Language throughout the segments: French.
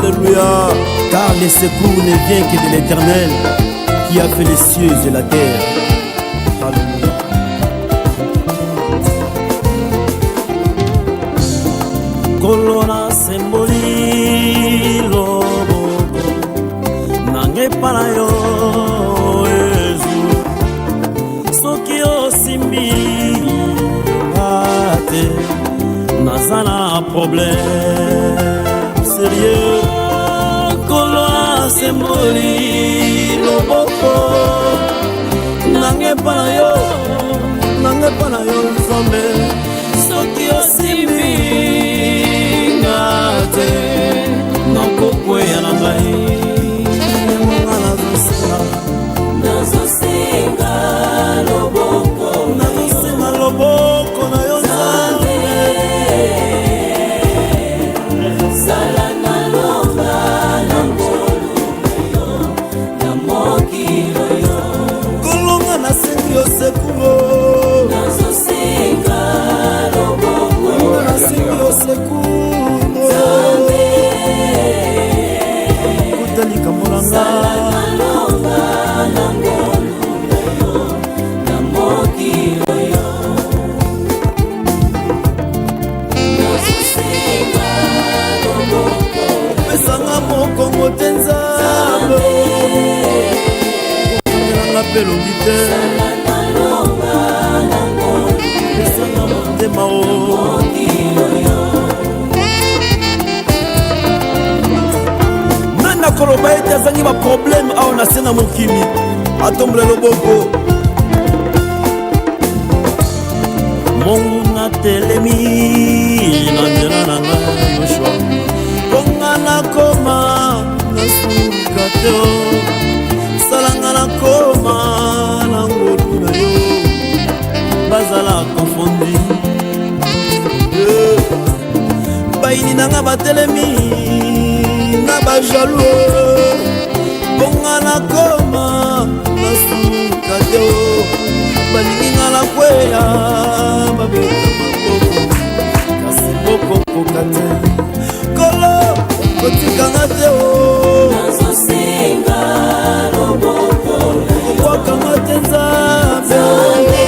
Alléluia. Car les secours ne viennent que de l'Éternel qui a fait les cieux et la terre. Alléluia. Kolona semboli lobobo nange pana yo Yesu soki osimbi ate nazana problème sérieux. Kolona semboli lobobo nange pana yo nzambe soki osimbi nakokweya na ngai nazosenga loboko na yo Nzambe sala na loba na ngolu na mokilo yo kolonga nasengi yo sekumo nazosenga loboko nasengi yo sekumo pesanga mokongo te Nzambe elanga mpe longi te pesanga motema o nanda koloba ete azangi baproblème awa na se na mokili atombola loboko mongu natelemi na nzela na ngai yoshua konga nakoma nasuka te salanga nakoma na ngolu na yo bazala konfondi bayini nanga batelemi na bajalo konga nakoma nasuka te balingi nga na kweya babeta maboko kasi bokokoka te kolo kotikanga te o nazosenga loboko kokwakanga te Nzambe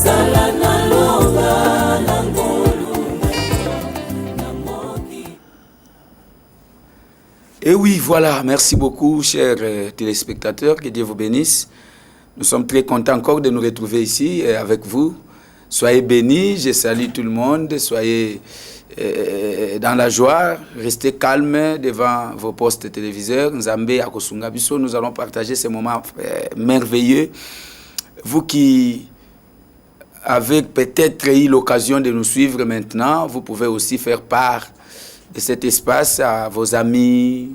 sala na loba na ngolu na moki. Et oui, voilà, merci beaucoup, chers téléspectateurs, que Dieu vous bénisse. Nous sommes très contents encore de nous retrouver ici avec vous. Soyez bénis, je salue tout le monde, soyez dans la joie, restez calmes devant vos postes téléviseurs. Nzambe Akosunga Biso, nous allons partager ces moments merveilleux. Vous qui avez peut-être eu l'occasion de nous suivre maintenant, vous pouvez aussi faire part de cet espace à vos amis,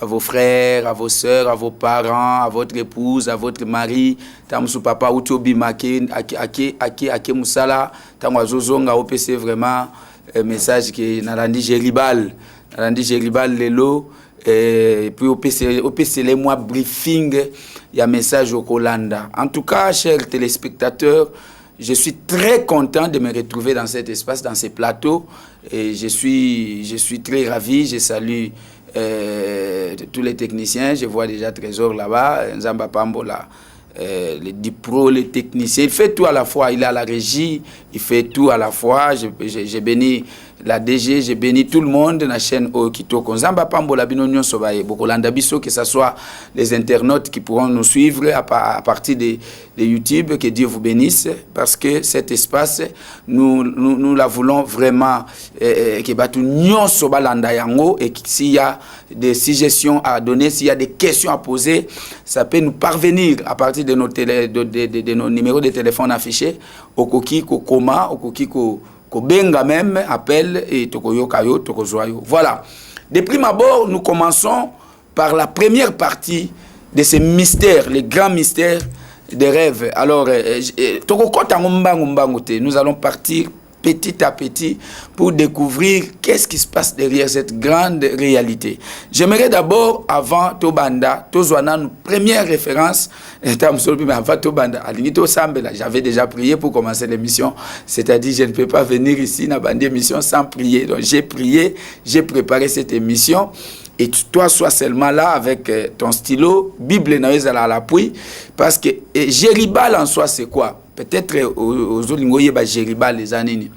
à vos frères, à vos sœurs, à vos parents, à votre épouse, à votre mari, tamusu papa uti obimake ake musala tango azozonga opese vraiment message que nalandi Jeribal lelo et puis opese les mois briefing il y a message au Kolanda. En tout cas, chers téléspectateurs, je suis très content de me retrouver dans cet espace, dans ces plateaux, et je suis très ravi. Je salue tous les techniciens. Je vois déjà Trésor là-bas, Nzamba Pambola, les Dipro, les techniciens. Il fait tout à la fois. Il est à la régie, il fait tout à la fois. J'ai béni la DG, j'ai béni tout le monde dans la chaîne Okitoko. Nzamba Pambola Binonyon Sobaye, Bokolanda Biso, que ce soit les internautes qui pourront nous suivre à partir de YouTube, que Dieu vous bénisse, parce que cet espace, nous la voulons vraiment, que Batu Nyon Sobalanda Yango, et s'il y a des suggestions à donner, s'il y a des questions à poser, ça peut nous parvenir à partir de nos numéros de téléphone affichés, Okoki, Kokoma, Okoki, Kobenga même, appel et Tokoyokayo, Tokozoayo. Voilà. De prime abord, nous commençons par la première partie de ces mystères, les grands mystères des rêves. Alors, nous allons partir petit à petit pour découvrir qu'est-ce qui se passe derrière cette grande réalité. J'aimerais d'abord, avant Tobanda, Tozwana, une première référence, avant Tobanda, j'avais déjà prié pour commencer l'émission, c'est-à-dire je ne peux pas venir ici dans une émission sans prier. Donc j'ai prié, j'ai préparé cette émission. Et toi, sois seulement là avec ton stylo, Bible à l'appui, parce que Jéribal en soi, c'est quoi? Peut-être aux Olingoye, Jéribal, les années.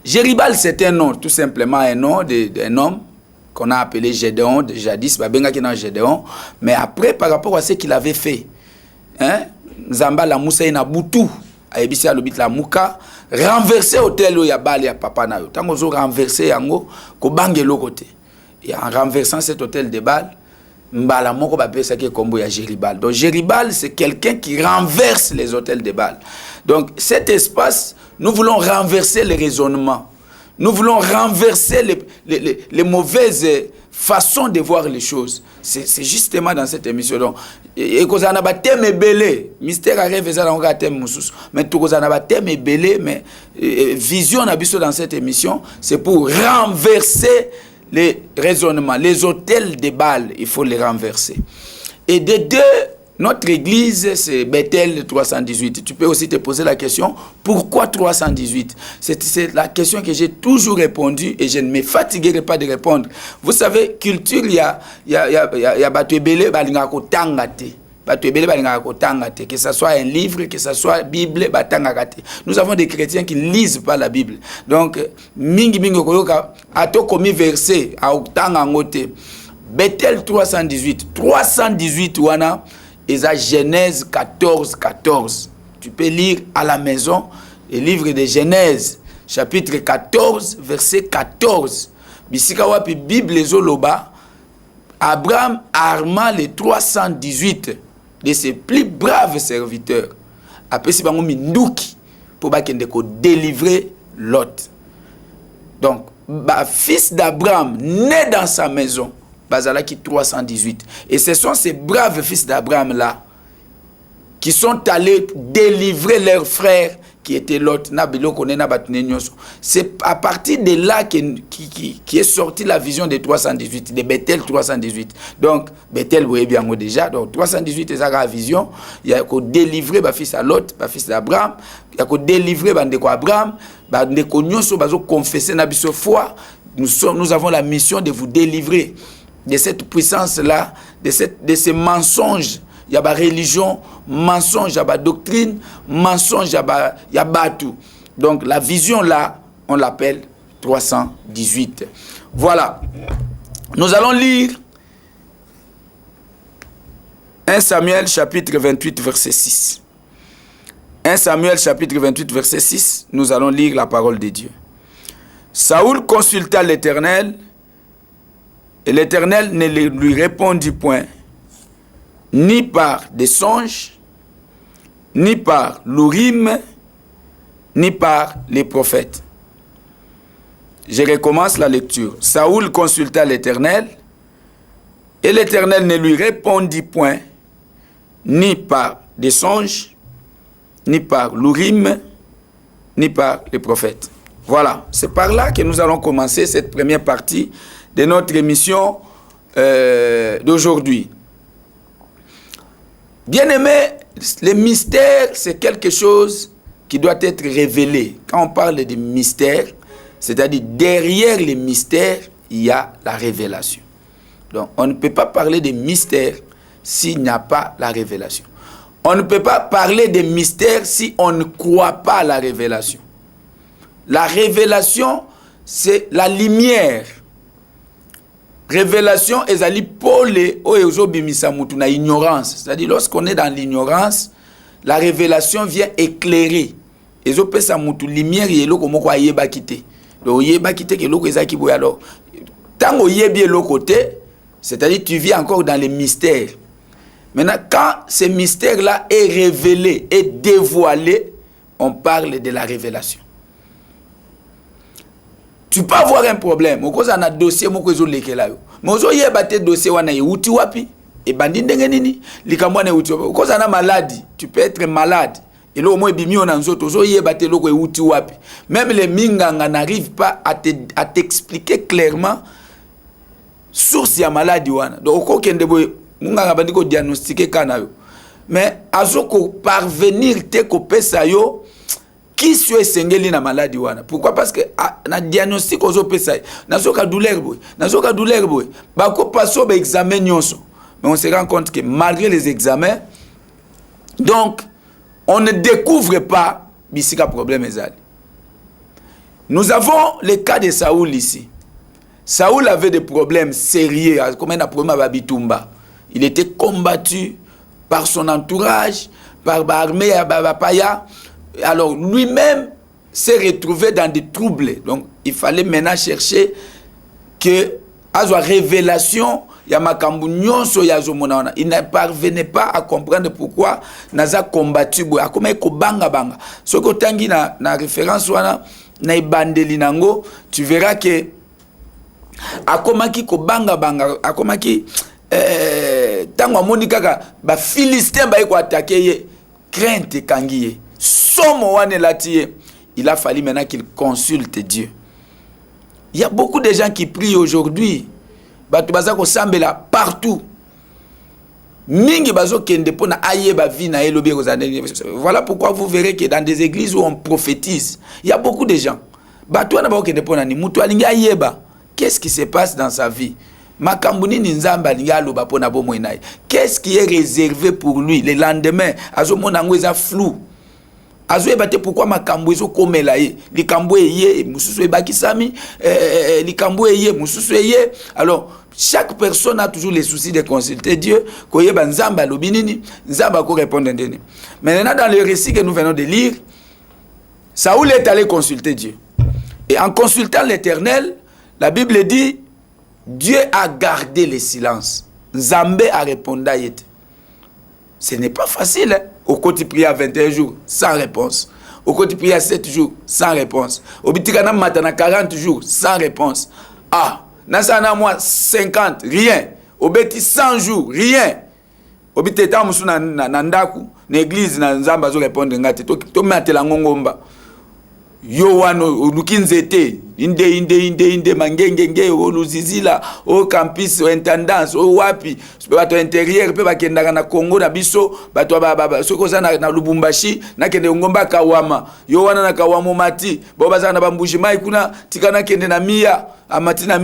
Jéribal, c'est un nom, tout simplement un nom d'un homme qu'on a appelé Gédéon, de jadis, Gédéon. Mais après, par rapport à ce qu'il avait fait, hein, Zamba la Moussa na Boutou, a ebisi alobit la Mouka, renverser hôtel où il y a Bali à Papa Nayo. Tant qu'on renverser yango, ko bange l'autre côté. Et en renversant cet hôtel de Bâle, Mbala moko ba pesa ki kombo ya Jéribal. Donc Jéribal, c'est quelqu'un qui renverse les hôtels de Bâle. Donc cet espace, nous voulons renverser les raisonnements. Nous voulons renverser les mauvaises façons de voir les choses. C'est justement dans cette émission. Donc, et qu'on a un thème belé, mystère arrive ça dans un thème moussous. Mais tout qu'on a un thème belé, mais vision dans cette émission, c'est pour renverser les raisonnements, les hôtels de Bâle, il faut les renverser. Et de deux, notre église, c'est Bethel 318. Tu peux aussi te poser la question, pourquoi 318? C'est la question que j'ai toujours répondu et je ne me fatiguerai pas de répondre. Vous savez, culture, il y a Batouébélé, Balingako Tangate. Que ce soit un livre, que ce soit Bible, nous avons des chrétiens qui ne lisent pas la Bible. Donc, mingi koyoka ato komi verset a otangangote. Bethel 318 wana eza Genèse 14. Tu peux lire à la maison le livre de Genèse chapitre 14 verset 14. Bisika wapi Bible zoloba Abraham arma les 318 de ses plus braves serviteurs. Après, c'est bango minduki pour délivrer Lot. Donc, fils d'Abraham, né dans sa maison, Bazalaki 318. Et ce sont ces braves fils d'Abraham-là qui sont allés délivrer leurs frères qui étaient Lot. C'est à partir de là qui est sortie la vision de 318, de Bethel 318. Donc, Bethel, vous voyez bien déjà. Donc, 318 est la vision. Il y a qu'à délivrer le fils à Lot, le fils d'Abraham. Il y a qu'à délivrer Abraham. Il y a qu'à confesser notre foi. Nous avons la mission de vous délivrer de cette puissance-là, de ces mensonges. Il y a des religion, mensonge, il y a des doctrine, mensonge, il y a tout. Donc la vision là, on l'appelle 318. Voilà. Nous allons lire 1 Samuel chapitre 28 verset 6. 1 Samuel chapitre 28 verset 6, nous allons lire la parole de Dieu. Saoul consulta l'Éternel et l'Éternel ne lui répondit point, ni par des songes, ni par l'Urim, ni par les prophètes. Je recommence la lecture. Saoul consulta l'Éternel, et l'Éternel ne lui répondit point, ni par des songes, ni par l'Urim, ni par les prophètes. Voilà, c'est par là que nous allons commencer cette première partie de notre émission d'aujourd'hui. Bien-aimé, le mystère, c'est quelque chose qui doit être révélé. Quand on parle de mystère, c'est-à-dire derrière les mystères, il y a la révélation. Donc, on ne peut pas parler de mystère s'il n'y a pas la révélation. On ne peut pas parler de mystère si on ne croit pas à la révélation. La révélation, c'est la lumière. Révélation ezali pole oyo bimisa mutu na ignorance. C'est-à-dire lorsqu'on est dans l'ignorance, la révélation vient éclairer. Ezo pesa mutu lumière yelo komo kwa yeba kité. Donc yeba kité ke loko ezaki boya alors. Tango yebi le côté, c'est-à-dire tu vis encore dans les mystères. Maintenant quand ce mystère là est révélé et dévoilé, on parle de la révélation. Tu peux avoir un problème. Au cause d'un dossier, mon cousin lekela yo. Mais aujourd'hui, il y a dossier wana yuti wapi. Et bandi ndenge nini. Likamwana yuti wapi. Au cause d'un maladie, tu peux être malade. Et là, au moins, même les minganga n'arrivent pas à t'expliquer clairement source ya maladie wana. Donc, au kende boy, munganga bandiko diagnostiquer kanayo. Mais, azoko parvenir te ko pesa yo, qui soit sengeli na maladie wana. Pourquoi? Parce que na diagnostic ozo pesa nazoka douleur boy bako passo ba examen nyonso, mais on se rend compte que malgré les examens, donc on ne découvre pas bisika problème ezali. Nous avons le cas de Saoul ici. Saoul avait des problèmes sérieux, comme un problème à Babitumba. Il était combattu par son entourage, par l'armée à Babapaya. Alors lui-même s'est retrouvé dans des troubles. Donc il fallait maintenant chercher que à sa révélation il ne parvenait pas à comprendre pourquoi naza combattu boya comme ko banga banga. Ce que tangi na référence wana na ibandeli nango, tu verras que akomaki ko banga banga akomaki tango amoni kaka ba philistin ba ko attaquer ye crainte kangiye. Il a fallu maintenant qu'il consulte Dieu. Il y a beaucoup de gens qui prient aujourd'hui. Partout. Voilà pourquoi vous verrez que dans des églises où on prophétise, il y a beaucoup de gens. Qu'est-ce qui se passe dans sa vie? Qu'est-ce qui est réservé pour lui le lendemain? Flou. Azoebate pourquoi makambo ezo komela ye likambo eye mususu ebakisami likambo eye mususu eye. Alors chaque personne a toujours les soucis de consulter Dieu koyeba nzamba lobinini nzamba ko répondre ndeni. Maintenant dans le récit que nous venons de lire, Saoul est allé consulter Dieu et en consultant l'Éternel, la Bible dit Dieu a gardé le silence. Nzambe a répondu. Ce n'est pas facile, hein? Au côté prier à 21 jours, sans réponse. Au côté prier à 7 jours, sans réponse. Au bitikana matana 40 jours, sans réponse. Ah, nasana moi 50, rien. Au beti 100 jours, rien. Au biteta musu na ndaku, na église na nzamba zo répondre ngati. To matela ngongomba. Yo wano lukinzete inde mangengenge o luzizila o campus o intendance o wapi bato intérieur pe bakendaka na Congo na biso bato baba soko za na Lubumbashi na kende ngomba kawama yo wana na kawamo mati bo baza na bambuji mai kuna tikana kende na mia amatina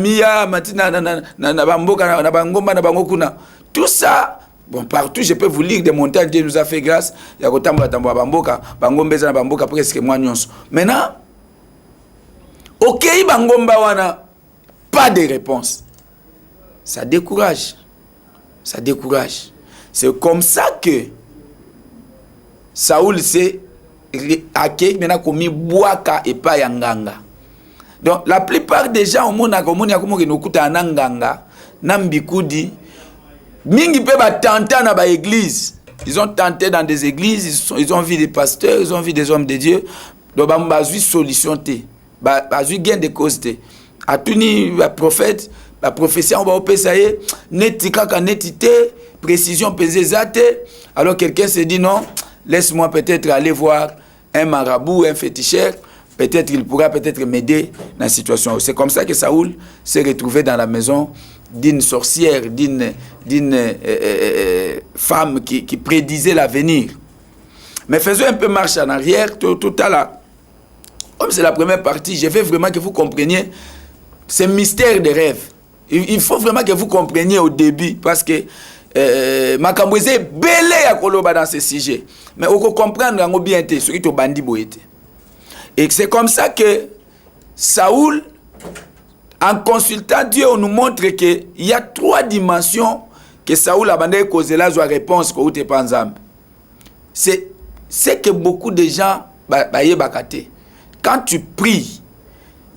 na bamboka na bangomba na bango kuna. Tout ça, bon, partout, je peux vous lire des montagnes. Dieu nous a fait grâce. Il y a autant de bamboka, bangombe na bamboka presque moi nyonso. Maintenant, ok, bangomba wana, pas de réponse. Ça décourage. Ça décourage. C'est comme ça que Saoul s'est accueilli maintenant comme boaka et pas yanganga. Donc la plupart des gens au monde a comme nokuta nanganga, nambikudi. Mingi pe ba tenter na ba église. Ils ont tenté dans des églises, ils ont vu des pasteurs, ils ont vu des hommes de Dieu. Donc ba vu solution te. Ba vu gain de cause te. A tuni ba prophète, ba prophétie on va opesaye, netika ka netité, précision pesé zate. Alors quelqu'un se dit non, laisse-moi peut-être aller voir un marabout, un féticheur. Peut-être il pourra peut-être m'aider dans la situation. C'est comme ça que Saoul s'est retrouvé dans la maison d'une sorcière, d'une femme qui prédisait l'avenir. Mais faisons un peu marche en arrière, tout à l'heure. Comme c'est la première partie, je veux vraiment que vous compreniez ce mystère des rêves. Il faut vraiment que vous compreniez au début, parce que Makambouze est belé à Koloba dans ce sujet. Mais on peut comprendre bien ce qui est bandi boité. Et c'est comme ça que Saoul, en consultant Dieu, on nous montre qu'il y a 3 dimensions que Saoul a bandé causé là, soit réponse qu'on te pense. C'est que beaucoup de gens bakate. Quand tu pries,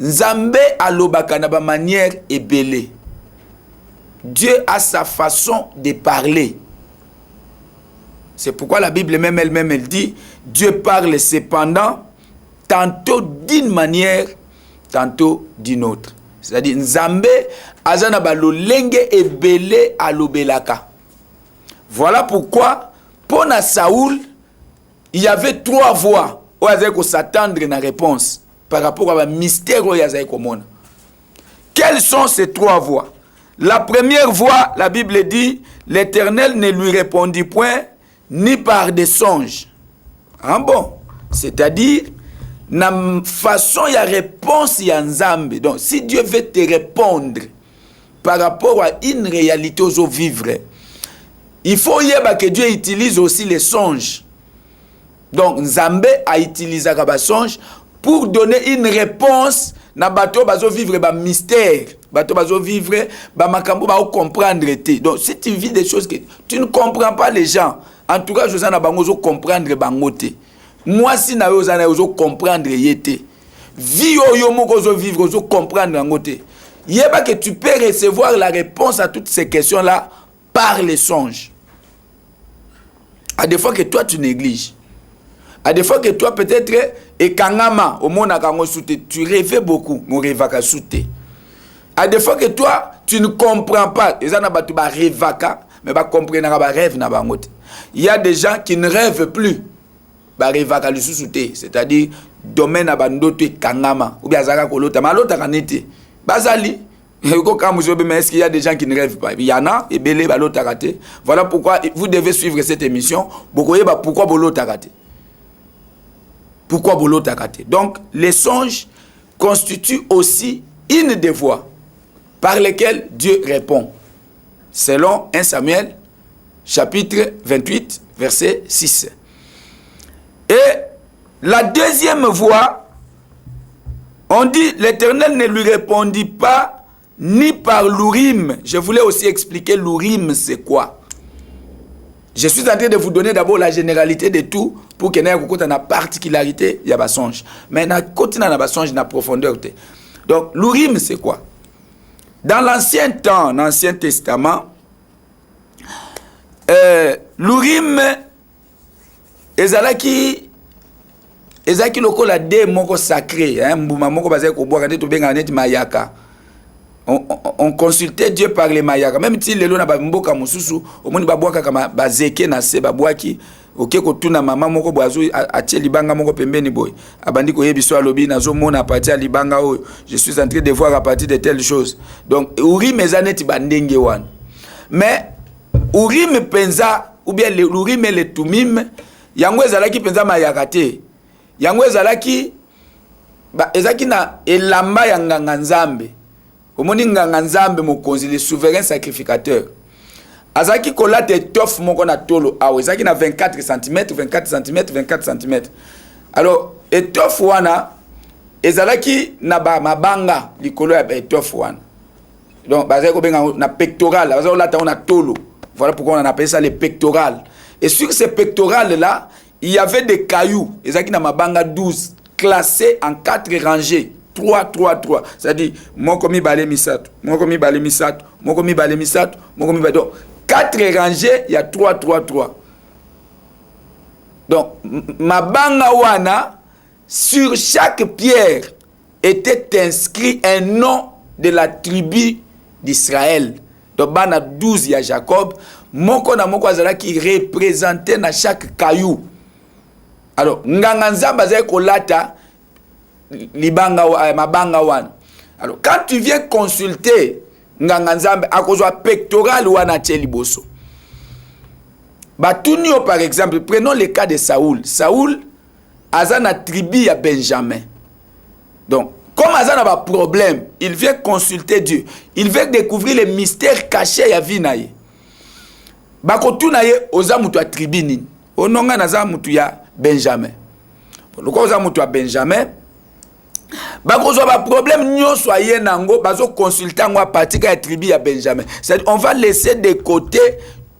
Nzambe a l'obakana ba manière ébélée. Dieu a sa façon de parler. C'est pourquoi la Bible même elle-même elle dit Dieu parle cependant tantôt d'une manière, tantôt d'une autre. C'est-à-dire, Nzambe, azana ba lolenge ebele alobelaka. Voilà pourquoi, pour Saoul, il y avait 3 voies où il faut s'attendre à la réponse par rapport à un mystère où il y a commun. Quelles sont ces 3 voies? La première voie, la Bible dit, l'Éternel ne lui répondit point ni par des songes. Ah bon? C'est-à-dire, la façon il y a réponse il y a Nzambe. Donc, si Dieu veut te répondre par rapport à une réalité aux vivre, il faut que Dieu utilise aussi les songes. Donc, Nzambe a utilisé les songes pour donner une réponse na bato bazo vivre ba mystère, bato bazo vivre ba makambo ba comprendre te. Donc si tu vis des choses que tu ne comprends pas les gens, en tout cas Josana bango zo comprendre bango te. Moi si na yo zana zo comprendre yete. Vie yo moko zo vivre zo comprendre bango te. Yeba que tu peux recevoir la réponse à toutes ces questions là par les songes. À des fois que toi tu négliges. À des fois que toi peut-être et kangama au monde tu rêvais beaucoup mon rêvaka souté. À des fois que toi tu ne comprends pas les ana batu ba rêvaka mais ba comprendre ba rêve na bangote. Il y a des gens qui ne rêvent plus ba rêvaka le souté, c'est-à-dire domaine abandoto et kangama ou bien azaka kolota malota kanete bazali. Mais est-ce qu'il y a des gens qui ne rêvent pas? Il y en a et belé balota raté. Voilà pourquoi vous devez suivre cette émission. Pourquoi bolota raté? Pourquoi Bolo Takate? Donc, les songes constituent aussi une des voies par lesquelles Dieu répond. Selon 1 Samuel, chapitre 28, verset 6. Et la deuxième voie, on dit, l'Éternel ne lui répondit pas ni par l'Urim. Je voulais aussi expliquer l'Urim, c'est quoi? Je suis en train de vous donner d'abord la généralité de tout pour que vous ayez une particularité, il y a des songes. Mais dans le songe, il y a profondeur. Donc, l'Urim, c'est quoi? Dans l'Ancien temps, l'Ancien Testament, l'Urim, ezalaki lokola de moko sacré, mbuma moko bazali ko boka ndeto benga neti mayaka. On consultait Dieu par les mayaka. Même si les lona ba mboka mususu, omoni babwaka kama bazeke na se babwaki, oke ko tuna mama moko boazo atie libanga moko pembeni boy. Abandi ko yebiso alobi nazo mona partir à libanga oyo. Je suis en train de voir à partir de telles choses. Donc Urim ezaneti bandenge wan. Mais Urim penza ou bien le Urim et le Tumim, yango ezalaki penza mayaka te. Yango ezalaki ezaki na elamba ya nganga Nzambe. Omoni nganga Nzambe mokonzi le souverain sacrificateur. Azaki kolate étoffe moko na tolo awe ezaki na 24 cm, 24 cm, 24 cm. Alors étoffe wana ezalaki na ba mabanga likolo ya étoffe wana. Donc bazaki ko benga na pectoral, bazaki lata na tolo. Voilà pourquoi on appelle ça les pectorales. Et sur ces pectorales là, il y avait des cailloux, ezaki na mabanga 12 classés en 4 rangées. 3. C'est-à-dire, mokomi bale misato, mokomi bale misato, mokomi bale misato, mokomi bale. Donc, 4 rangées, il y a 3. Donc, mabanga wana, sur chaque pierre était inscrit un nom de la tribu d'Israël. Donc, bana 12, il y a Jacob. Moko na moko azala qui représentait na chaque caillou. Alors, nganga Nzambe azala kolata libanga mabanga wana. Alors quand tu viens consulter nganga Nzambe akozwa pectoral wana liboso. Batunio par exemple, prenons le cas de Saoul. Saoul azana tribu ya Benjamin. Donc comme azana ba problème, il vient consulter Dieu. Il veut découvrir les mystères cachés ya vie na ye. Bakotuna ye oza mutu ya tribu nini? Ononga naza mutu ya Benjamin. Pourquoi oza mutu ya Benjamin? Bakozwa ba problème nyonso aye nango bazo consultant à partir de la tribu ya Benjamin. C'est on va laisser de côté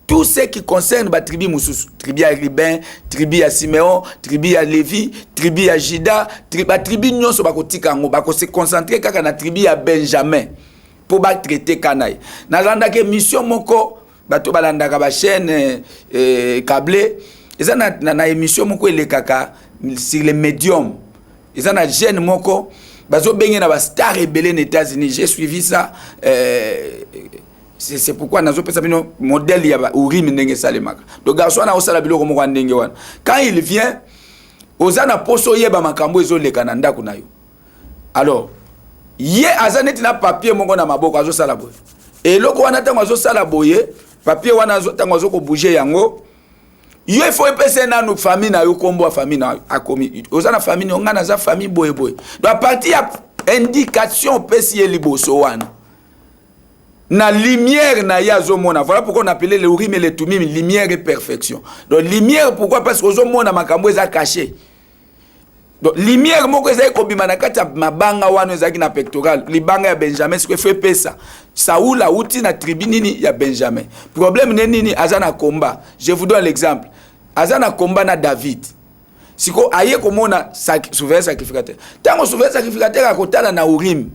tout ce qui concerne la tribu mususu, tribu ya Ruben, tribu ya Simeon, tribu ya Lévi, tribu ya Juda, tribu nyonso bakotika ngo bako se concentrer kaka na tribu ya Benjamin pour ba traiter kanai. Na landa ke mission moko bato balanda ka ba chaîne câblée, eza na émission moko ele kaka sur les médiums. Ils ont un jeune moko bazo bengi na ba star rebelle aux États-Unis. J'ai suivi ça c'est pourquoi nazo pesa bino modèle ya Urim ndenge salemaka. Donc garçon na osala biloko moko ndenge wana. Quand il vient ozana poso yeba makambo ezoleka na ndako na yo. Alors ye azaneti na papier moko na maboko azo sala boye. Et loko wana tango azo sala boye, papier wana tango azo ko bouger yango. Yo il faut epesa na no famille na yo kombo famille na akomi. Ozana famille ngana za famille boye boye. Donc à partir ya indication pesi ye liboso wana. Na lumière na yazomona. Voilà pourquoi on appelait le Urim et le Tumim lumière et perfection. Donc lumière pourquoi? Parce que ozomona makambo eza caché. Donc lumière moko eza kobima na kati ya mabanga wana ezaki na pectoral, libanga ya Benjamin ce que fait pesa. Saoul a uti na tribu nini ya Benjamin. Problème nini azana combat. Je vous donne l'exemple. Azana combat na David. Siko aye komona souverain sacrificateur. Tango souverain sacrificateur akotala na Urim.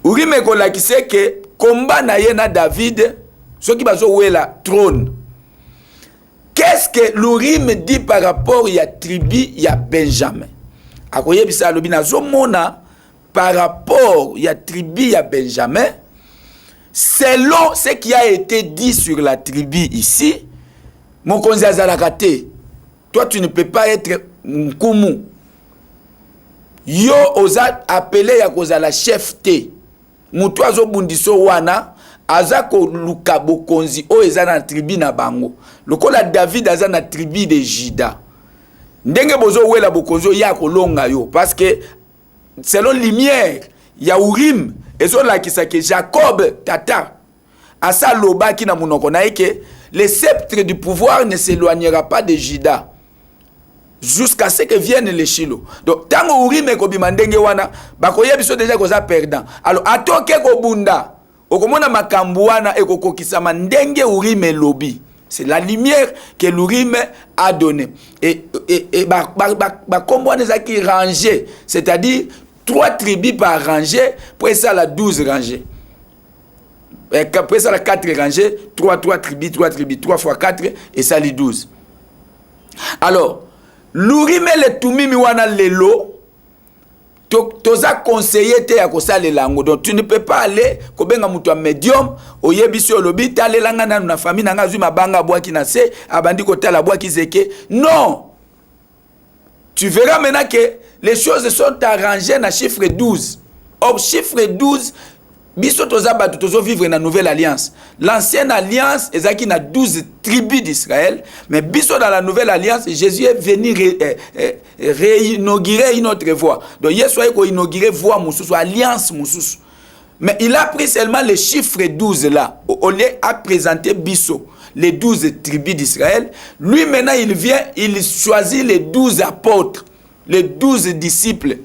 Urim ekolakise ke combat na ye na David, ceux qui bazo wela trône. Qu'est-ce que l'Urim dit par rapport à la tribu ya Benjamin? Akoye bisa lobi na zomona par rapport à la tribu ya Benjamin, selon ce qui a été dit sur la tribu ici, mon konzi azalakate. Toi tu ne peux pas être nkumu. Yo oza appelé ya kozala chef te. Mutu azo bundiso wana azako luka bokonzi o eza na tribu na bango. Lokola David aza na tribu de Juda. Ndenge bozo wela bokonzi ya kolonga yo parce que selon lumière ya Urim ezo lakisa ke Jacob tata asa lobaki na munoko na eke le sceptre du pouvoir ne s'éloignera pas de Juda jusqu'à ce que vienne les Shiloh. Donc tango Urim ekobima ndenge wana bakoye biso déjà koza perdant. Alors atoke kobunda okomona makambo wana ekokokisama ndenge Urim elobi. C'est la lumière que l'Urim a donnée. Et kombo wana ezaki rangé, c'est-à-dire 3 tribus par rangée, pour ça la 12 rangées. Après ça la 4 rangées, 3 tribus, 3 fois 4 et ça les 12. Alors l'Urim et le Tumim wana lelo toza conseiller te ya kosala lango. Donc tu ne peux pas aller kobenga mutu a médium oyebisi olobi tale langa na famille nanga zuma banga bwaki na se abandi kotala bwaki zeke. Non. Tu verras maintenant que les choses sont arrangées na chiffre 12. Or chiffre 12 biso toza batu tozo vivre na nouvelle alliance. L'ancienne alliance ezaki na 12 tribus d'Israël, mais biso dans la nouvelle alliance Jésus est venu réinaugurer une autre voie. Donc Yesu a inaugurer voie mususu, alliance mususu. Mais il a pris seulement le chiffre 12 là, au lieu à présenter biso les 12 tribus d'Israël. Lui maintenant il vient, il choisit les 12 apôtres, les 12 disciples.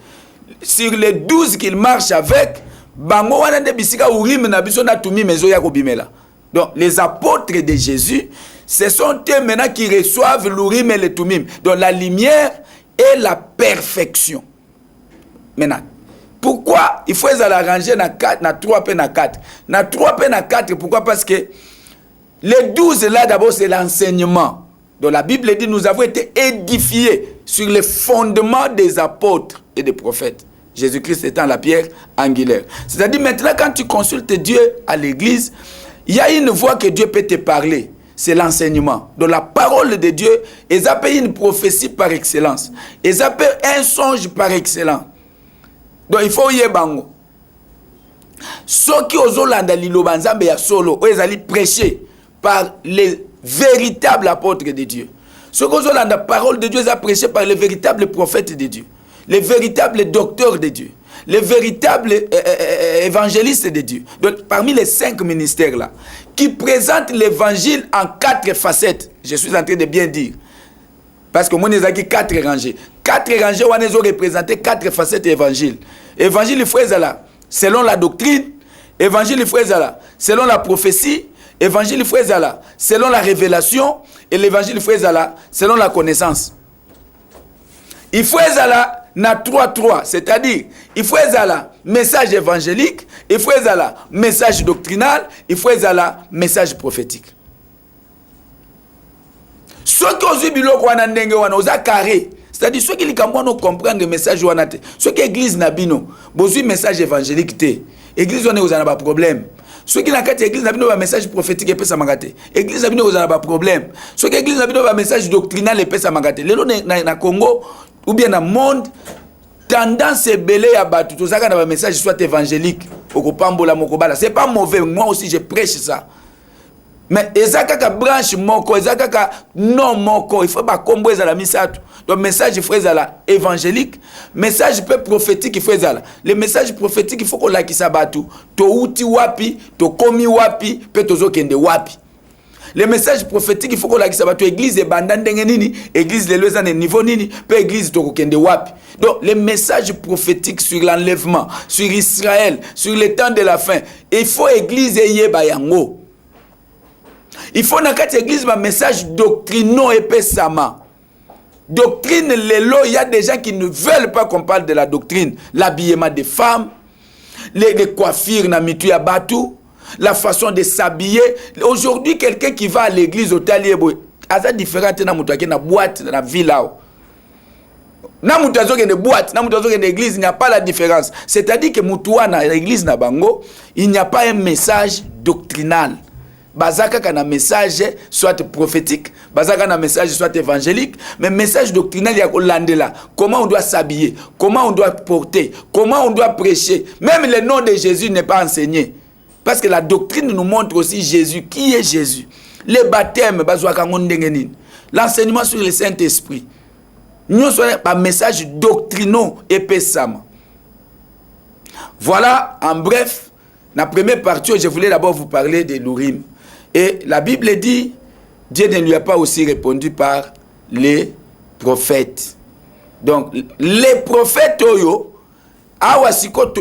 Sur les 12 qu'il marche avec, bango wana de bisika Urim na biso na Tumim ezo ya kobimela. Donc les apôtres de Jésus, ce sont eux maintenant qui reçoivent l'Urim et le Tumim. Donc la lumière et la perfection. Maintenant, pourquoi il faut les arranger na 4, na 3 et na 4? Na 3 et na 4, pourquoi? Parce que les 12 là d'abord c'est l'enseignement. Donc la Bible dit nous avons été édifiés sur les fondements des apôtres et des prophètes. Jésus-Christ étant la pierre angulaire. C'est-à-dire maintenant quand tu consultes Dieu à l'église, il y a une voix que Dieu peut te parler. C'est l'enseignement. Donc la parole de Dieu, ils appellent une prophétie par excellence. Ils appellent un songe par excellence. Donc il faut y bango. Ceux qui osent landa liloba nzambe ya solo, ils allaient prêcher par les véritables apôtres de Dieu. Ceux qui osent landa parole de Dieu, ils allaient prêcher par les véritables prophètes de Dieu. Les véritables docteurs de Dieu, les véritables évangélistes de Dieu. Donc, parmi les 5 ministères là, qui présentent l'évangile en 4 facettes, je suis en train de bien dire, parce que moi, nous avons 4 rangées. 4 rangées, on a représenté 4 facettes d'évangile. Évangile, il faut là, selon la doctrine. Évangile, il faut là, selon la prophétie. Évangile, il faut là, selon la révélation. Et l'évangile, il faut là, selon la connaissance. Il faut là, na 3, c'est-à-dire il faut là message évangélique, il faut là message doctrinal, il faut là message prophétique. Ceux qui ont eu biloko wana ndenge wana oza carré, c'est-à-dire ceux qui likambo comprendre le message wana te, ceux qui église na bino, bozu message évangélique te, église wana oza na ba problème. Ceux qui n'ont pas l'église n'a pas un message prophétique et peut s'amagater. L'église n'a pas un problème. Ceux qui l'église n'a pas un message doctrinal et peut s'amagater. Les gens na Congo ou bien dans le monde, tendance est belé à battre. Tout ça, un message soit évangélique. C'est pas mauvais. Moi aussi, je prêche ça. Mais ezaka branche moko, ezaka non moko, il faut pas combo la misatu. Donc message il faut ezala évangélique, message peu prophétique il faut ezala. Le message prophétique il faut qu'on lakisa batu, to uti wapi, to komi wapi, pe tozo kende wapi. Le message prophétique il faut qu'on lakisa batu église e bandandenge nini, église lelo za niveau nini, pe église to kende wapi. Donc les messages prophétiques sur l'enlèvement, sur Israël, sur le temps de la fin, il faut église yeba yango. Il faut dans cette église un message doctrinaux et pesama. Doctrine, il y a des gens qui ne veulent pas qu'on parle de la doctrine. L'habillement des femmes, les coiffures, la façon de s'habiller. Aujourd'hui, quelqu'un qui va à l'église au talier, c'est différent de la boîte dans la ville. Na mutazo kende boîte, na mutazo kende église, il n'y a pas la différence. C'est-à-dire que mutua na l'église na bango, il n'y a pas un message doctrinal. Bazaka kana message soit prophétique, bazaka na message soit évangélique, mais message doctrinal ya kolandela. Comment on doit s'habiller, comment on doit porter, comment on doit prêcher. Même le nom de Jésus n'est pas enseigné. Parce que la doctrine nous montre aussi Jésus. Qui est Jésus? Le baptême, l'enseignement sur le Saint-Esprit. Nous sommes un message doctrinal et pesama. Voilà, en bref, la première partie, je voulais d'abord vous parler de l'Urim. Et la Bible dit, Dieu ne lui a pas aussi répondu par les prophètes. Donc, les prophètes,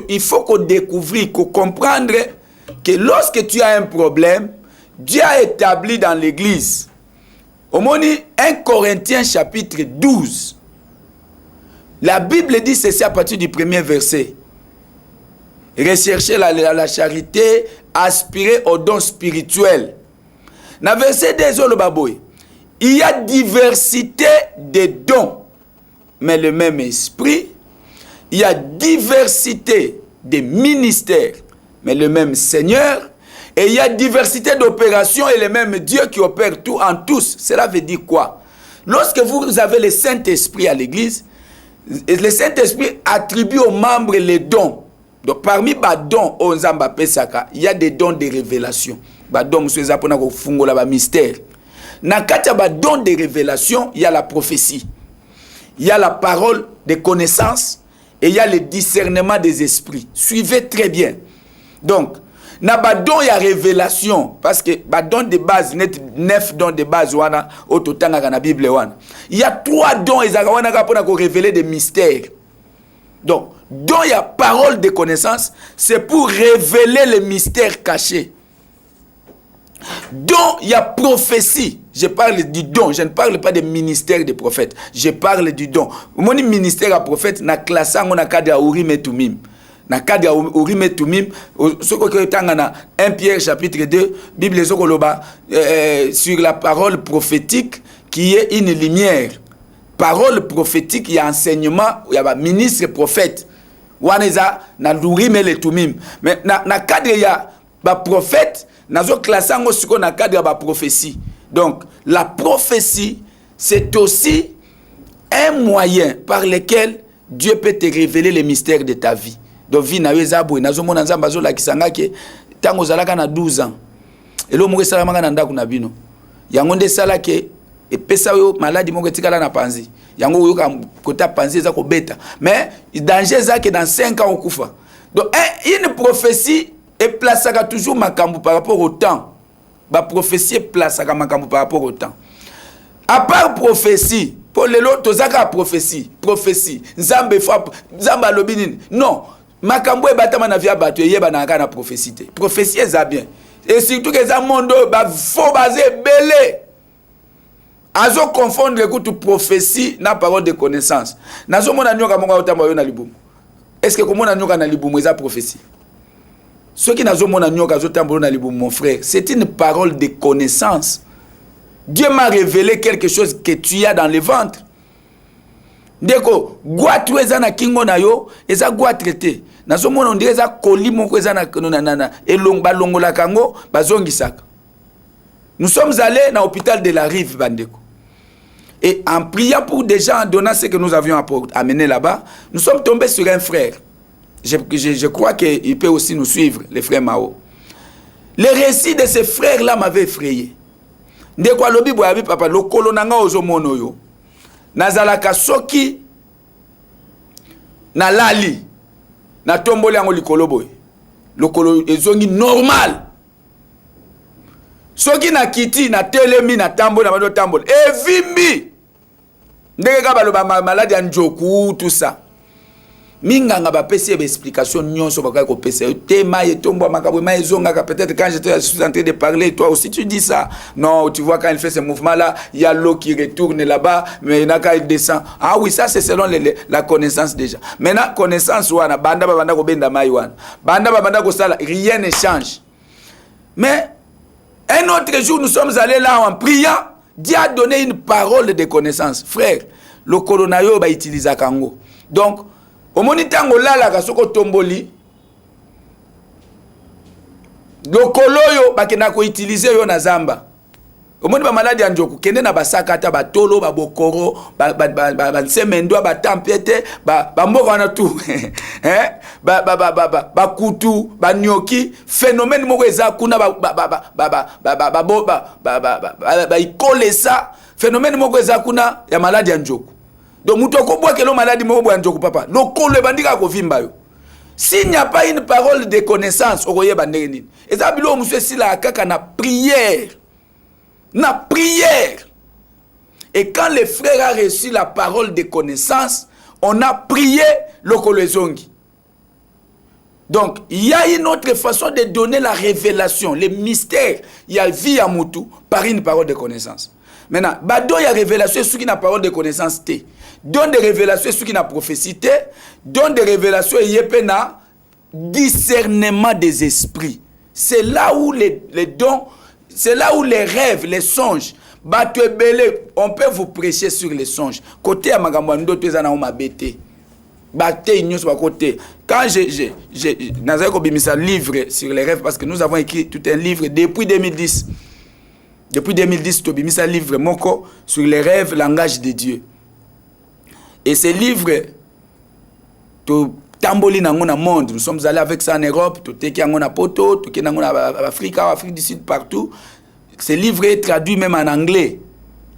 il faut qu'on découvre, qu'on comprenne que lorsque tu as un problème, Dieu a établi dans l'église. Au moins, 1 Corinthiens chapitre 12. La Bible dit ceci à partir du premier verset. Rechercher la charité, aspirer aux dons spirituels. Dans le verset 2, il y a diversité de dons, mais le même esprit. Il y a diversité de ministères, mais le même Seigneur. Et il y a diversité d'opérations et le même Dieu qui opère tout en tous. Cela veut dire quoi? Lorsque vous avez le Saint-Esprit à l'église, le Saint-Esprit attribue aux membres les dons. Donc parmi les dons, il y a des dons de révélation. Les dons de mystère. Dans les dons de révélation, il y a la prophétie. Il y a la parole de connaissance et il y a le discernement des esprits. Suivez très bien. Donc, dans les dons, il y a révélation. Parce que les dons de base, 9 dons de base, dans la Bible. Il y a 3 dons pour révéler des mystères. Donc, dont il y a parole de connaissance, c'est pour révéler les mystères cachés. Dont il y a prophétie, je parle du don, je ne parle pas des ministères des prophètes, je parle du don. Mon ministère à prophète, na classe on a cadre à Urim et Tumim. Na cadre à Urim et Tumim, ce que tangana 1 Pierre chapitre 2, Bible zokoloba sur la parole prophétique qui est une lumière. Parole prophétique, il y a enseignement, il y a ministre prophète. Waneza na Urim et Tumim. Mais na cadre il y a prophète. Nazo classango siko na cadre ba prophétie. Donc la prophétie c'est aussi un moyen par lequel Dieu peut te révéler les mystères de ta vie. Donc vie na yezabo nazo mona nzamba zo la kisanga ke tango zalaka na 12 ans. Elo mo sala manga na ndako na bino. Yango nde sala ke et pesa yo maladie moko tikala na panzi. Yango yo ka kota panzi za ko beta. Mais danger za ke dans 5 ans okufa. Donc une prophétie et placera toujours makambu par rapport au temps. La prophétie placera makambu par rapport au temps. À part prophétie, pour les autres, tozaka prophétie, nzambe frappe, nzamba lobinin. Non, makambu e batama na via batu yeba na kana prophétie. Prophétie est bien. Et surtout que ça monde ba faux basé belé. Azo confondre écoute prophétie na parole de connaissance. Nazo mona nyoka monga otamba yo na libumu. Est-ce que comment na nyoka na libumu eza prophétie? Ce qui n'a pas mon frère, c'est une parole de connaissance. Dieu m'a révélé quelque chose que tu as dans le ventre. Deko, gwa tueza na kingo na yo, eza gwa traité. nazomona on dirait ça colis moko eza na elong balongola kango bazongisaka. Nous sommes allés dans l'hôpital de la Rive Bandeko. Et en priant pour des gens, en donnant ce que nous avions amené là-bas, nous sommes tombés sur un frère. Je crois qu'il peut aussi nous suivre, le frère Mao. Le récit de ce frère-là m'avait effrayé. Ndeko alobi boyabi papa lokolo nanga ozomono yo. Nazalaka soki na lali na tomboli yango likolo boy. Lokolo ezongi normal. Soki na kiti na telemi na tambo na bando tambo evimbi ndenge ka baloba maladi ya njoku tout ça minganga ba pesi explication nyonso bakay ko pesi tema etombo makabo ma ezonga peut-être quand j'étais en train de parler toi aussi tu dis ça non tu vois quand il fait ce mouvement là il y a l'eau qui retourne là-bas mais quand il descend ah oui ça c'est selon la connaissance déjà maintenant connaissance wana banda ko benda mai wana banda ko sala rien ne change mais un autre jour, nous sommes allés là en priant. Dieu a donné une parole de connaissance. Frère, le coronavirus va utiliser Kango. Donc, au monitango là, la kasoko tomboli, le coloyo va kenako utiliser yo na zamba. Au moni ba maladi ya njoku kende na basakata ba tolo ba bokoro ba semendo ba tempete ba mboko na tout ba kutu ba nyoki phénomène moko eza kuna ba ikolesa phénomène moko eza kuna ya maladi ya njoku. Donc muto ko bwa kelo maladi moko ya njoku papa lokolo bandika ko vimba yo. S'il n'y a pas une parole de connaissance okoye bandenge nini eza bilo muso sila kaka na prière. Na prière. Et quand le frère a reçu la parole de connaissance, on a prié le kolezongi. Donc, il y a une autre façon de donner la révélation, les mystères. Il y a vie à Moutou par une parole de connaissance. Maintenant, bado il y a révélation ceux qui n'a parole de connaissance té. Donne des révélations ceux qui n'a prophétie té. Donne des révélations et yepena discernement des esprits. C'est là où les dons. C'est là où les rêves, les songes, on peut vous prêcher sur les songes. Côté à Magamwando, tu es en mabete. Baté ignos à côté. Quand j'ai un livre sur les rêves, parce que nous avons écrit tout un livre depuis 2010. Depuis 2010, tu as un livre moko sur les rêves, langage de Dieu. Et ce livre, tamboli na ngona monde, nous sommes allés avec ça en Europe, tout est qui en a poto, tout qui en Afrique, Afrique du Sud partout. Ce livre est traduit même en anglais.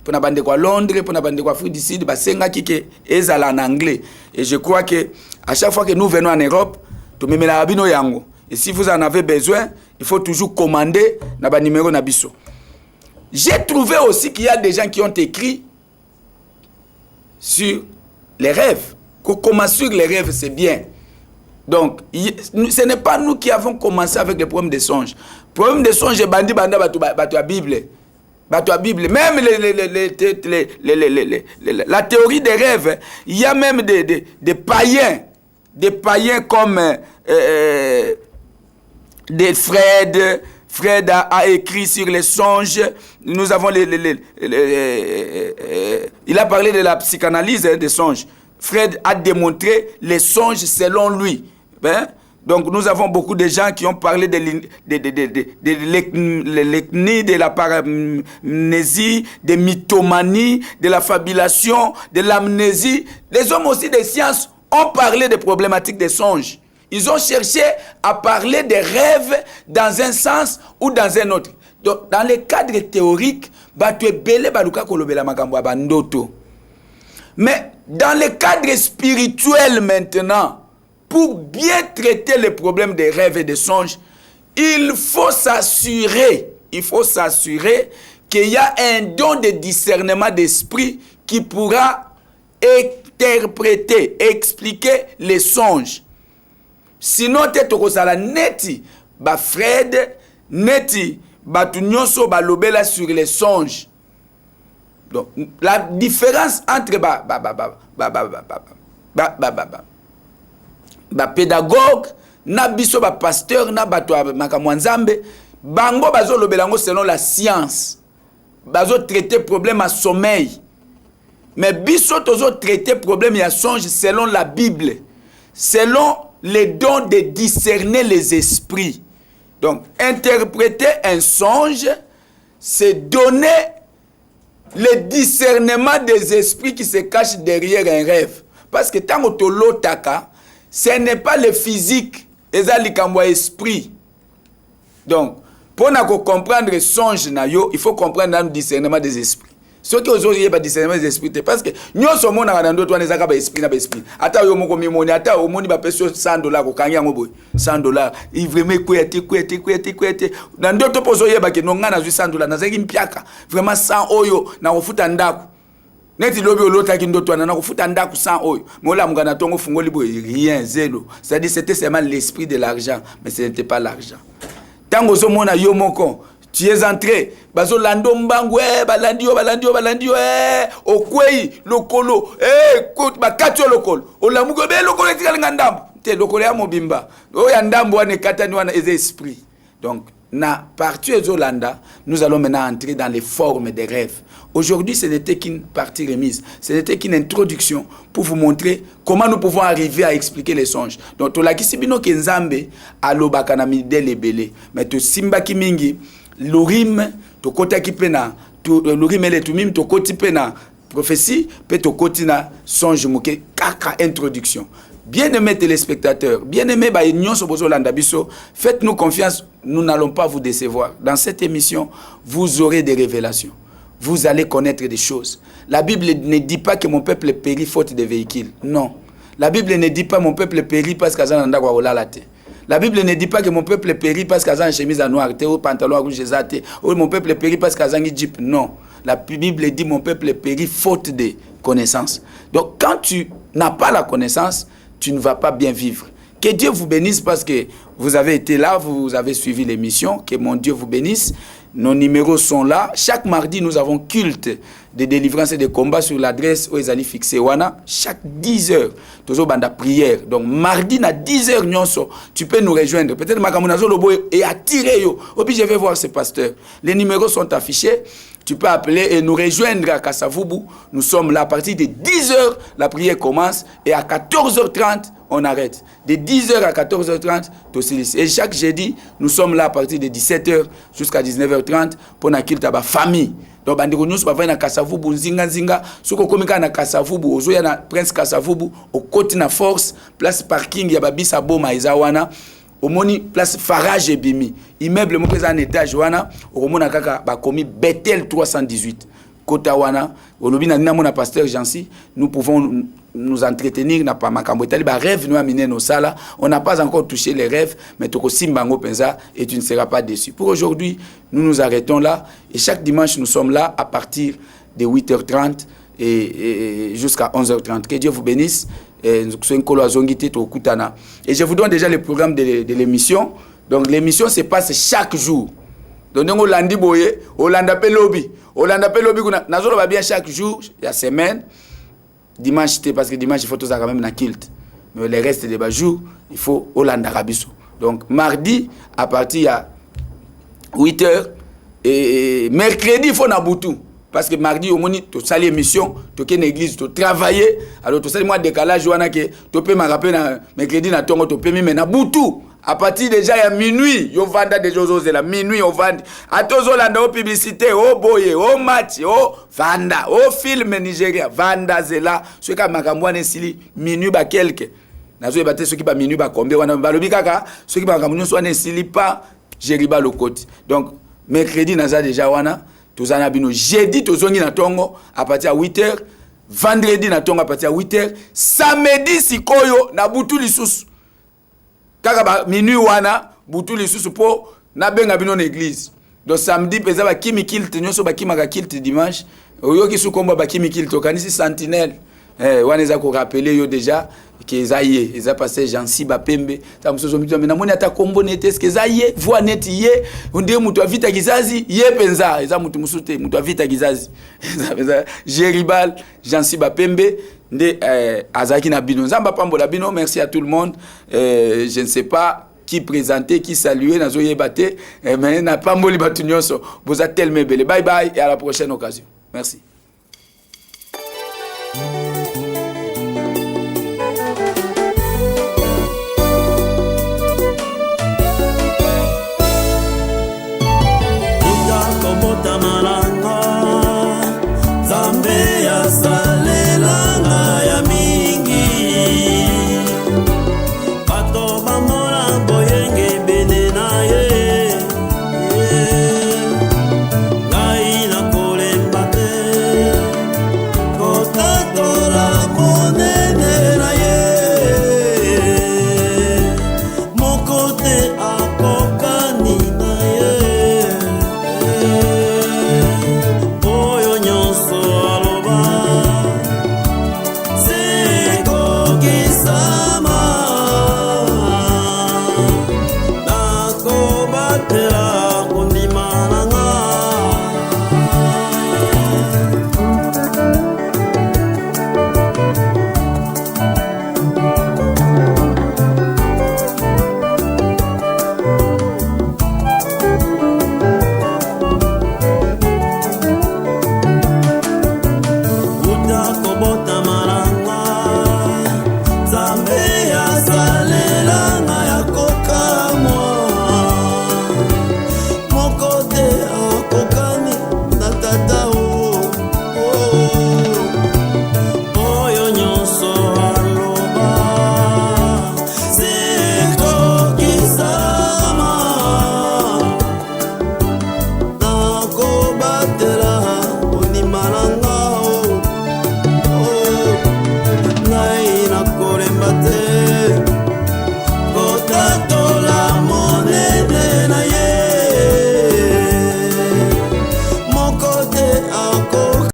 Pour na bande quoi Londres, pour na bande quoi Afrique du Sud, ba senga ki ke ezala en anglais. Et je crois que à chaque fois que nous venons en Europe, to memela abino yango. Et si vous en avez besoin, il faut toujours commander na ba numéro na biso. J'ai trouvé aussi qu'il y a des gens qui ont écrit sur les rêves. Comment sur les rêves, c'est bien. Donc, ce n'est pas nous qui avons commencé avec le problème des songes. Le problème des songes, bandi banda la Bible. Même la théorie des rêves, il y a même des païens comme des Fred. Fred a écrit sur les songes. Nous avons il a parlé de la psychanalyse des songes. Fred a démontré les songes selon lui. Donc nous avons beaucoup de gens qui ont parlé de l'ethnie, de la paramnésie, de mythomanie, de la fabulation, de l'amnésie. Les hommes aussi des sciences ont parlé des problématiques des songes. Ils ont cherché à parler des rêves dans un sens ou dans un autre. Donc dans le cadre théorique, mais dans le cadre spirituel maintenant, pour bien traiter les problèmes des rêves et des songes, il faut s'assurer qu'il y a un don de discernement d'esprit qui pourra interpréter, expliquer les songes. Sinon, tu es neti, ba Fred, neti, ba tunyonso, ba lobela sur les songes. Donc, la différence entre pédagogue, na biso ba pasteur, na bato makamwanzambe, bango bazo lobelango selon la science. Bazo traiter problème à sommeil. Mais biso tozo traiter problème à songe selon la Bible. Selon le don de discerner les esprits. Donc, interpréter un songe, c'est donner le discernement des esprits qui se cachent derrière un rêve. Parce que tant que tu l'otaka, ce n'est pas le physique, c'est l'esprit. Donc, pour comprendre le songe, il faut comprendre le discernement des esprits. Ce qui est le discernement des esprits, parce que nous sommes dans d'autres esprit. Ata yo moko mimoni, ata yo moni ba peso $100 ko kanya ngobo. $100. Il vraiment kwete. Dans d'autres poso yeba ke nonga na $100 na zeki mpiaka. Vraiment 100 oyo na kofuta ndako. Neti lobi olota ki ndoto na kofuta ndako 100 oyo. Mola mungana tongo fungoli boy rien zéro. C'est-à-dire c'était seulement l'esprit de l'argent, mais ce n'était pas l'argent. Tango zo mona yo moko tu es entré, bazo lando mbangwe, balandio, okwei, lokolo, bakatio lokolo, olamugo be lokolo etikali ngandambo, te lokolo ya mobimba, oya ndambo wane katani wana eze esprit. Donc, na partie Zolanda, nous allons maintenant entrer dans les formes des rêves. Aujourd'hui, ce n'était qu'une partie remise, ce n'était qu'une introduction pour vous montrer comment nous pouvons arriver à expliquer les songes. Donc, to la kisibino kenzambe, alo bakanami delebele, mais to simba kimingi, l'urim to kota kipena to l'urim et tumim to koti pena prophétie peut to koti na songe moke kaka introduction. Bien-aimés téléspectateurs, bien-aimés ba union sobozo landa biso, faites-nous confiance, nous n'allons pas vous décevoir. Dans cette émission, vous aurez des révélations. Vous allez connaître des choses. La Bible ne dit pas que mon peuple périt faute de véhicules. Non. La Bible ne dit pas mon peuple périt parce qu'azananda kwa olalate. La Bible ne dit pas que mon peuple périt parce qu'il a une chemise à noir, ou pantalon à rouge, ou mon peuple périt parce qu'il a un jeep. Non. La Bible dit mon peuple périt faute de connaissance. Donc quand tu n'as pas la connaissance, tu ne vas pas bien vivre. Que Dieu vous bénisse parce que vous avez été là, vous avez suivi l'émission. Que mon Dieu vous bénisse. Nos numéros sont là. Chaque mardi, nous avons culte de délivrance et de combat sur l'adresse où ils allaient fixer. Chaque 10 heures, toujours banda prière. Donc, mardi, à 10 heures, tu peux nous rejoindre. Peut-être Makamunazo Lobo est attiré. Et puis, je vais voir ce pasteur. Les numéros sont affichés. Tu peux appeler et nous rejoindre à Kasavubu. Nous sommes là à partir de 10 heures, la prière commence. Et à 14h30, on arrête. De 10h à 14h30, et chaque jeudi, nous sommes là à partir de 17h jusqu'à 19h30 pour la culte à la famille. Donc, bandiko nyonso ba na Kasavubu nzinga soko komika na Kasavubu ozoya na Prince Kasavubu au côté na force place parking ya babisa boma ezawana omoni place Farage ebimi immeuble mo pesa en étage wana okomona kaka ba komi Bethel 318 kota wana olobi na nina mona pasteur Jansi nous pouvons nous entretenir na pa makambo etali ba rêve nous amener nos sala on n'a pas encore touché les rêves mais toko simbango penza et tu ne seras pas déçu. Pour aujourd'hui nous nous arrêtons là et chaque dimanche nous sommes là à partir de 8h30 et jusqu'à 11h30. Que Dieu vous bénisse. Et je vous donne déjà le programme de l'émission. Donc l'émission se passe chaque jour. Donc on l'a dit boye, on l'a appelé lobby. On l'a appelé lobby nazolo va bien chaque jour, il y a semaine. Dimanche parce que dimanche il faut tout ça quand même na kilt. Mais le reste des jours, il faut Hollanda Rabiso. Donc mardi à partir de 8h et mercredi il faut na Boutou. Parce que mardi, au moins, tu as l'émission, tu as une église, tu travailles. Alors, tu as moi décalage, tu peux me rappeler, mercredi, tu peux me mettre Boutou. À partir déjà, il y a minuit, tu vends des choses, là, minuit, on vend. À tous les publicité, au boye, au match, au vanda, au film Nigeria, vanda, zela. Ce qui est sili, minuit, ba quelque. Nazo ebate ceux qui ba minuit, ba combien, wana ba lobi kaka, ceux qui ba kamunyo soit ne sili pas, jeriba le côté. Donc, mercredi, naza déjà, wana. Jeudi, tozongi na tongo à partir de 8h. Vendredi, na tongo à partir de 8h. Samedi, sikoyo, na butu lisusu. Kaka minuit wana, butu lisusu po, na benga bino na église. Donc samedi, pesa ba kimi kilt, nyoso ba kimaka kilt dimanche. Oyo kisu komba ba kimi kilt, okanisi sentinelle. Waneza ko rappeler yo déjà que zaye, eza passé Jansi Bapembe. Ta musozo mtu na moni ata kombo nete que zaye, voix net ye, onde mutu avita kizazi, ye penza, eza mutu musute, mutu avita kizazi. Eza Jeribal, Jansi Bapembe, nde azaki na bino. Nzamba pambola bino, merci à tout le monde. Je ne sais pas qui présenter, qui saluer, nazo yebate, mais na pamboli batu nyonso, vous êtes tellement belle. Bye bye et à la prochaine occasion. Merci.